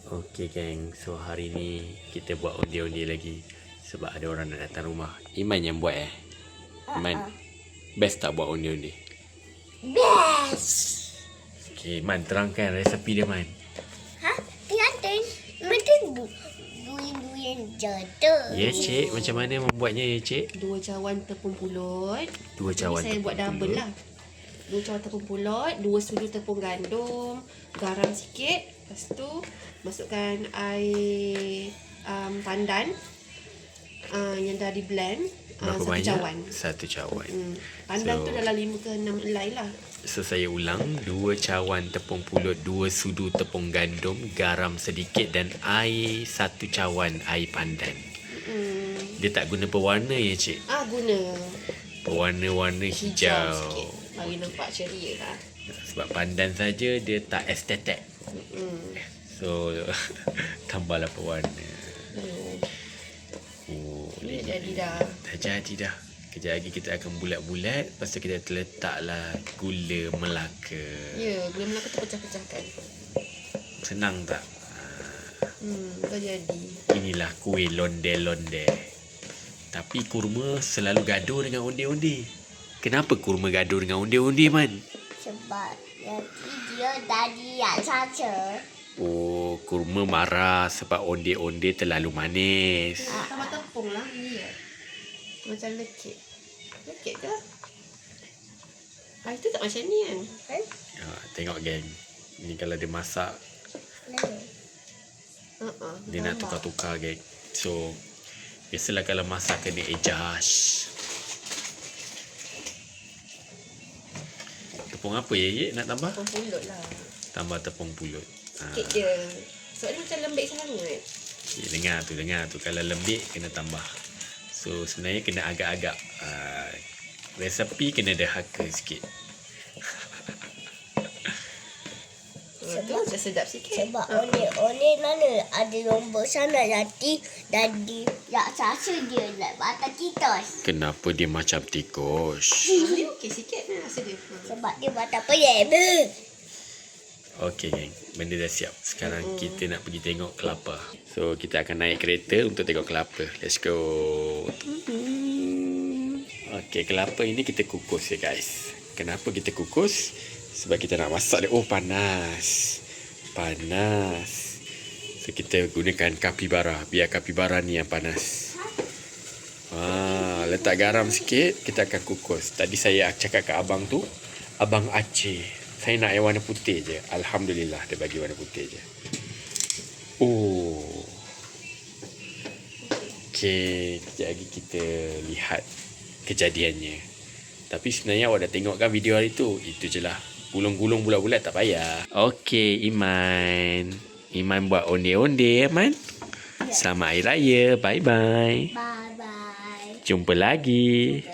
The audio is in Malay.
Okey geng, so hari ni kita buat undi-undi lagi sebab ada orang nak datang rumah. Iman yang buat Iman, best tak buat undi-undi? Best. Okey, Man terangkan resepi dia Man. Tergantung. Macam duit jodoh. Ya cik, macam mana membuatnya ya cik? 2 cawan tepung pulut. Dua cawan Jadi saya tepung buat double pulut. lah. 2 cawan tepung pulut, 2 sudu tepung gandum, garam sikit. Lepas tu masukkan air pandan yang dah di blend. Berapa 1 banyak? cawan. 1 cawan. Pandan So- tu dalam 5 ke 6 helai lah. So saya ulang, 2 cawan tepung pulut, 2 sudu tepung gandum, garam sedikit dan air 1 cawan air pandan. Dia tak guna pewarna ya cik? Guna Pewarna-warna hijau. sikit. Bagi nampak ceria lah. Sebab pandan saja dia tak estetik. So tambahlah pewarna. Oh, Ni dah jadi dah. dah jadi dah. Kejap lagi kita akan bulat-bulat. Lepas tu kita letaklah gula Melaka. Ya, gula melaka tu pecah-pecahkan. Senang tak? Dah jadi. Inilah kuih londe-londe. Tapi kurma selalu gaduh dengan onde-onde. Kenapa kurma gaduh dengan onde-onde Man? Sebab nanti dia dah diak saja. Oh, kurma marah sebab onde-onde terlalu manis. Tambah tepung lah. Ni ya. Macam lekit. Lekit ke? Itu tak macam ni kan? Ya, tengok geng. Ni kalau dia masak, dia nak tukar-tukar geng. So, biasalah kalau masak kena adjust. Tepung apa ya nak tambah? Tepung pulut lah. Tambah tepung pulut. Sikit je. Sebab ni macam lembik sangat. Dengar tu. Kalau lembik kena tambah. So sebenarnya kena agak-agak resepi kena dahaka sikit. Tu macam sedap sikit. Sebab oleh mana ada nombor sana nanti dan diak saja dia nak batal kita. Kenapa dia macam tikus? Ni okey sikit ni rasa dia. Sebab dia batal peyek. Okey geng, benda dah siap. Sekarang kita nak pergi tengok kelapa. So kita akan naik kereta untuk tengok kelapa. Let's go. Okey, kelapa ini kita kukus ya guys. Kenapa kita kukus? Sebab kita nak masak dia. Oh panas. So kita gunakan kapibara. Biar kapibara ni yang panas. Letak garam sikit. Kita akan kukus. Tadi saya cakap kat abang tu, Abang Aceh, saya nak yang warna putih je. Alhamdulillah dia bagi warna putih je. Oh. Okey, kejap lagi kita lihat kejadiannya. Tapi sebenarnya awak dah tengok kan video hari tu? Itu je lah. Gulung-gulung bulat-bulat tak payah. Okey, Iman. Iman buat onde-onde, Iman. Selamat Hari Raya. Bye-bye. Bye bye. Jumpa lagi.